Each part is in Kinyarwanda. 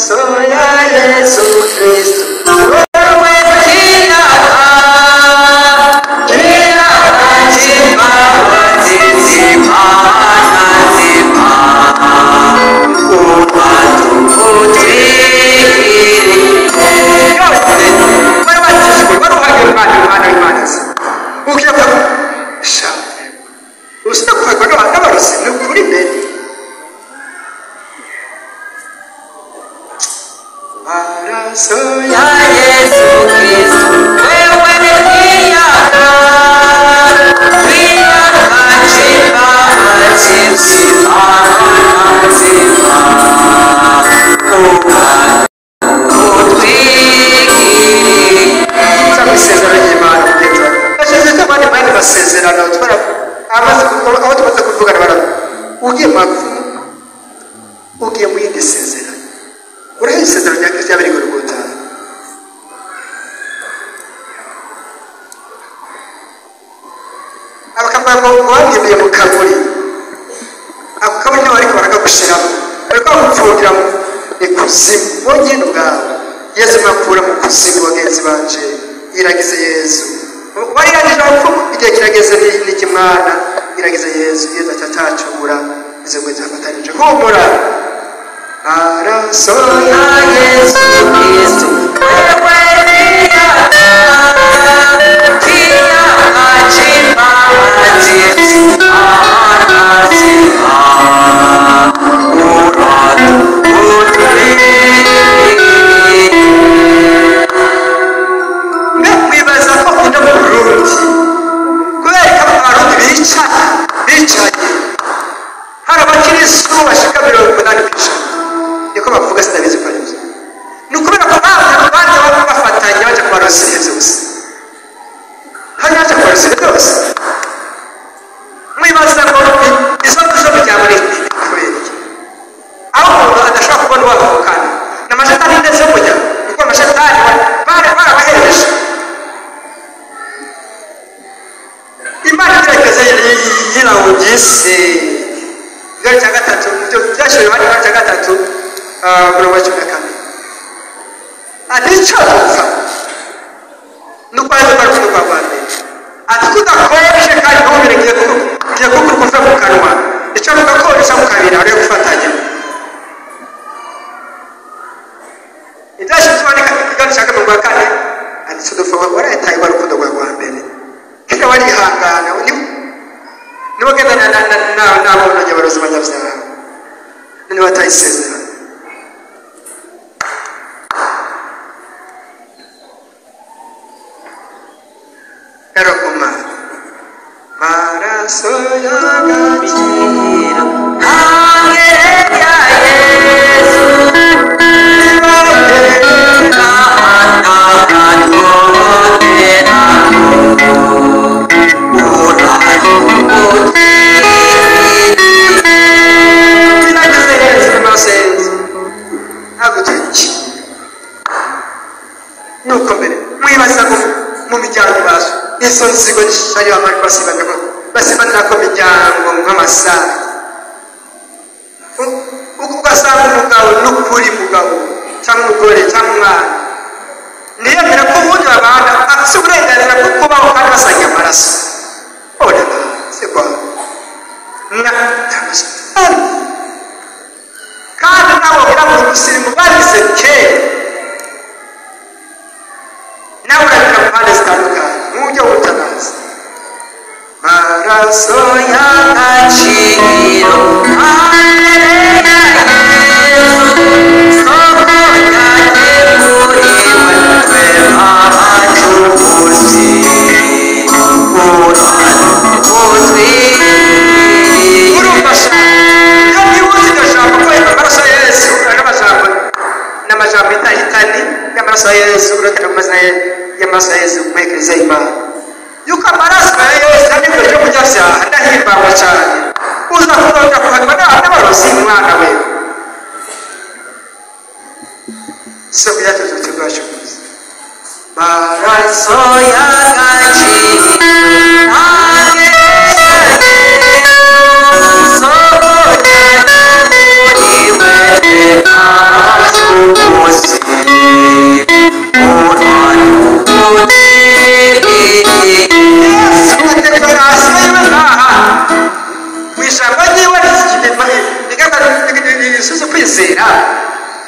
soya Yesu Kristo wewe kinaka soya Yesu Kristo wewe kinaka ugiye mu yindi sezerano uraho isezerano rya Kristo yabiri Golgotha abakambara ngo wabwiye mu kaburi ako kaburi niho ariko barakagushiramo ariko bagupfungira mu ikuzimu wonyine ubwawe Yesu makura mu kuzimu bagenzi banje iragize Yesu bariragize abapfumu igihe kirageze n'ikimwana iragize Yesu atacacubura izo ngo zafatanije humura arasoya Yesu Kristo wewe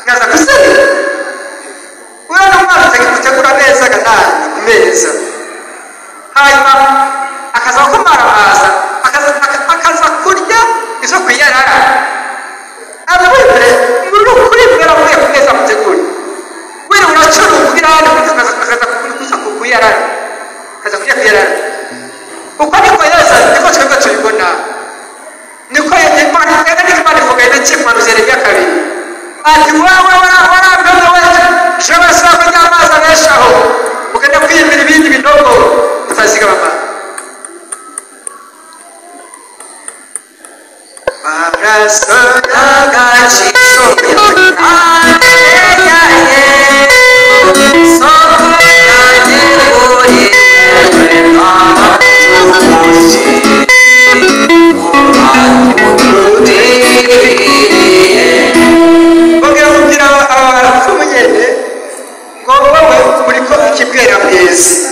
ngaza kusenya urana umwana gutegura neza ganani ku meza hanyuma akaza kumaramaza akaza kurya izo kwiyarara ababere muri mbere muri ku meza mutegura wera uracuru kugira ngo akaza kuza kuyarara akaza kurya kuyarara uko niko yose niko twebwe tubibona niko Imana Imana ivuga ibiki mu Yeremiya 2 ati wawe warambiwe wese shobora sako ry'amazi abeshaho ugenda kwiyemera ibindi binogo utaziga mama Maraso y'agaciro kibwera bwezi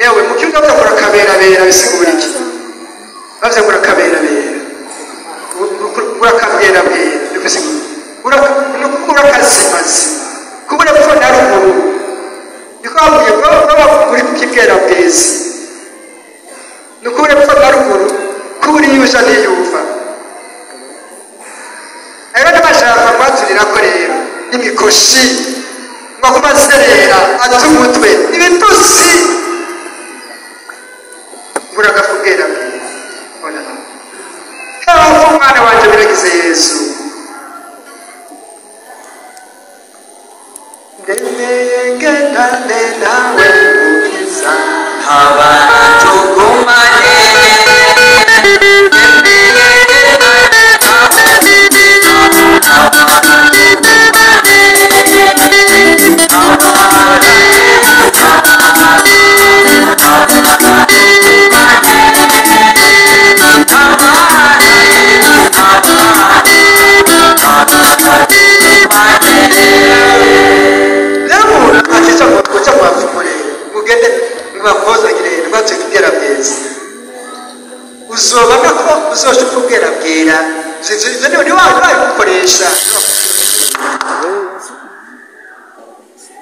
yewe mukibuga bakora kabera bisigura iki bavye kora kabera urakabwera bisigura urakubura kazimazi kubura gufona ruguru bikwabuye baba kuri kibwera bwezi nukubura gufona ruguru kubura yusha niyuva ayo n'amashaka kwaturira ko rero imikoshi kumazerera atumutwe ibitusi buragafugera ona hafu mwana wanje biragize Yesu ndengenda nawe mukiza haba tugumane uzobona ko uzoshukubwera bwera zizo ni wabikoresha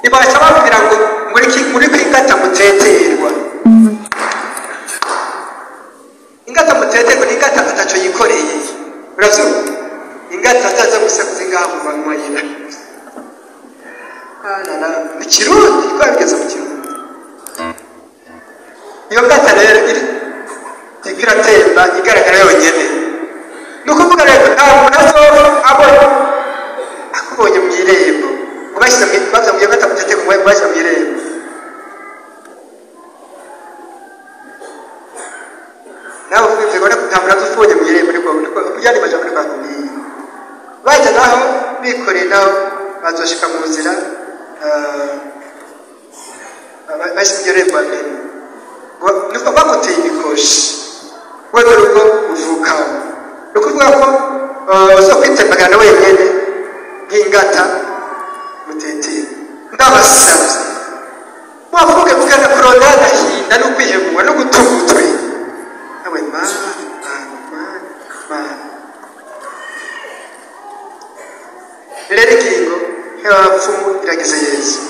ibacha babwira ngo muri kwingata muteterwa ingata muteterwa ingata ataco yikoreye urazo ingata ataza gusakuza ngaho banywa yina ana ni kirundi kwageza mu kirundi iyo ngata rero ikiratemba igaragara yonyene nukuvuga rero ntabwo nazo akubonye mu irembo ubashyize mu baza mu ngata mutete kumwe ubashyize mu irembo nawe ufite ngo nakutambura tufuje mu irembo niko kujyana bajambo bakubiye baje naho bikoreye naho bazoshika mu nzira bashyize mu irembo niko bakuteye imikoshi wewe rugo uvukaho nukuvuga ko zo kwitembagana na wenyene ngingata mutetera ndabasabye wavuge kugana kurondera agahinda no kwihemura no gutugutwe nawe mama rero ikingo y'abapfumu iragize Yesu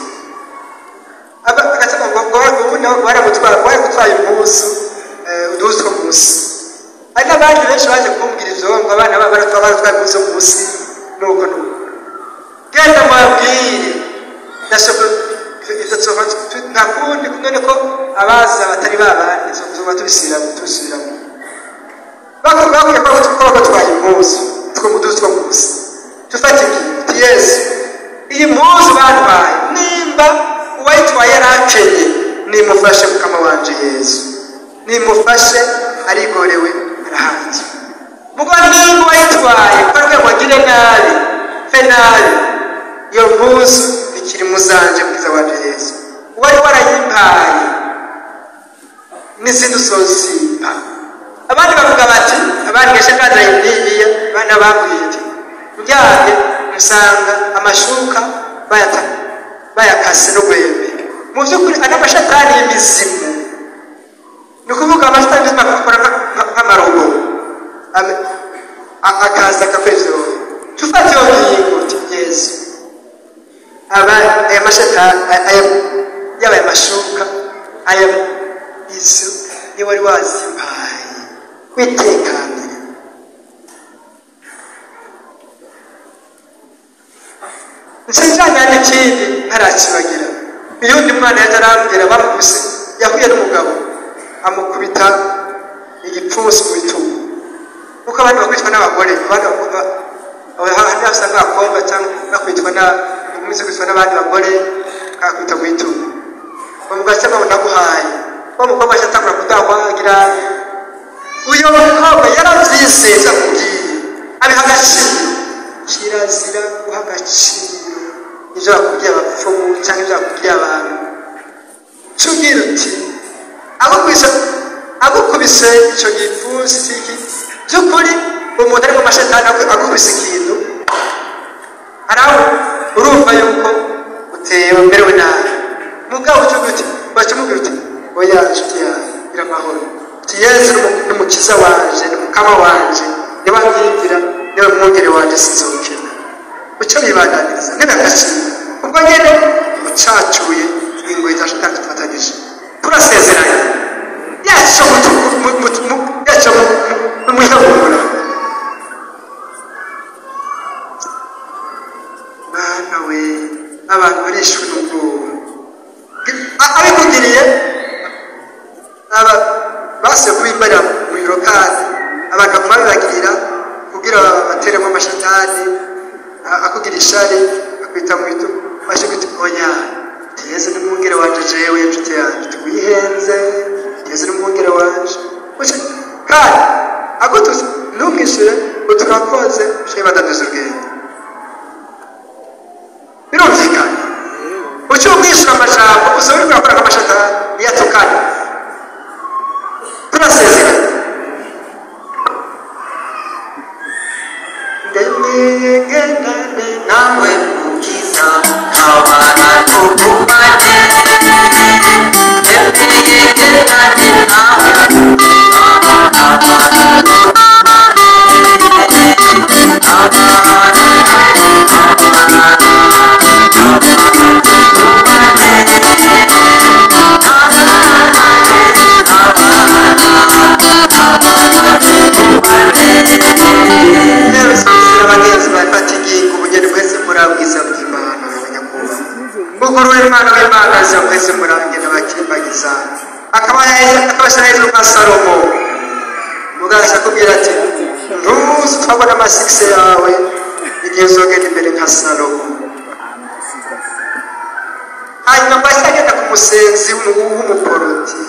akataka ngo baramutwaye impuzu uduhuzu two munsi hari n'abandi benshi baje kumbwira ivyo ngo abana babo baratwaye impuzu munsi nuko genda mubabwire ndashaka ivyo tsoba ntakundi kumwe ko abaza batari babandi tuba tubisubiramo bakubwiye ko batwaye impuzu two muduhuzu two munsi tufate iki Yesu iyi mpuzu batwaye nimba uwayitwaye yarakenye nimufashe mukama wanje Yesu nimufashe arigorewe arahanze mugo nimba wayitwaye kwarwe wagire nabi fe nabi iyo mpuzu ikiri muzanje mwiza wanje Yesu wari warayimpaye n'izindi uzozimpa abandi bavuga bati abandi gashakaza yimbiye bana bambwiye njyane musanga amashuka bayakase no gwembe mu byukuri anamashakari y'imizimu nukuvuga amashatani bakora nk'amarobo akaza kafezo tufate iyo ngingo aya mashetani yabaye amashuka aya izo niwe wari wazimpaye witekanire. Nshinjanya n'ikindi ntarakibagira. Uyundi mwana yaje arambwira bamukubise, yahuye n'umugabo amukubita igipfunsi ku bitugu. Kuko abandi bakwitwa n'abagore, abandi handi usanga abakobwa cyangwa bakwitwa n'abandi bagore kakwita ku bitugu. Bamugase ngo ndaguhaye. Bamukobwa cyatangura kudahwagira. Uyo mukobwa yaravyiseza kugiye. Abiha agaciro. Kirazira guha agaciro ivyo bakubwiye abapfumu cyangwa ivyo bakubwiye abantu. Tubwira uti agukubise ico gipfunsi siki by'ukuri umuntu ari mu mashetani agukubise ikintu araho urumva yuko utewe mberewe nabi. Mugabo ucuga uti bacumubwira uti oya nshuti yawe iramahoro uti Yesu n'umukiza wanje n'umukama wanje niba ngigira niba mwongere wanje sinzokena. Uco bibananiriza n'agaciro ubwo nyene ucacuye ingoyi za shetani tufatanije turasezeranye yaco mumwihagurura. Mana we abantu barishwe n'ubwoba abikugiriye base kubimbarira mu biro kandi abantu babibagirira kugira bateremo amashetani akugira ishari akwita mu bitugu bashe kwita oya Yesu n'umwungere wanje jewe inshuti yanjye tuwihenze Yesu n'umwungere wanje kandi agutuze ntumwishyure uturakoze ushaye badaduza urwenya birumvikana uci umwishyura amajambo usaba uri kurakora nk'amashetani niyatukana turasezeranye. Ndemegendane nawe mukiza kabana tugumane ndemegendane nawe abagenzi bafatigiye ubugeni bwese murabwiza bw'Imana abanyakuba buguru w'Imana w'Imana mwese murabigena bakimbagiza akabashyira hejuru nka Salomo mugasha kubwira ati ntuzi twabona amasikise yawe igihe uzogenda imbere nka Salomo. Hanyuma mbashya agenda ku musenzi w'umuporoti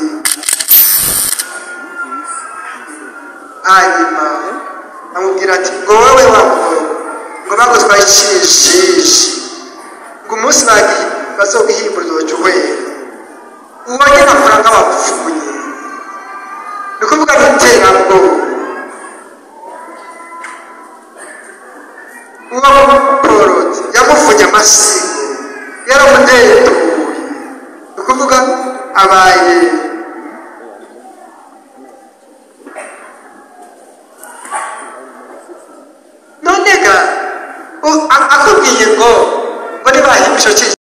hanyuma amubwira ati ngo wowe wamugore ngo bagutwaye icishishi ngo umunsi bazoguhimbura uzoca uhwera ubonye amafaranga bapfuye ni ukuvuga n'iterabwoba. uwo muporoti yamufunye amasigo yaramudetuye ni ukuvuga abaye nonega akubwiye ngo nibahimisha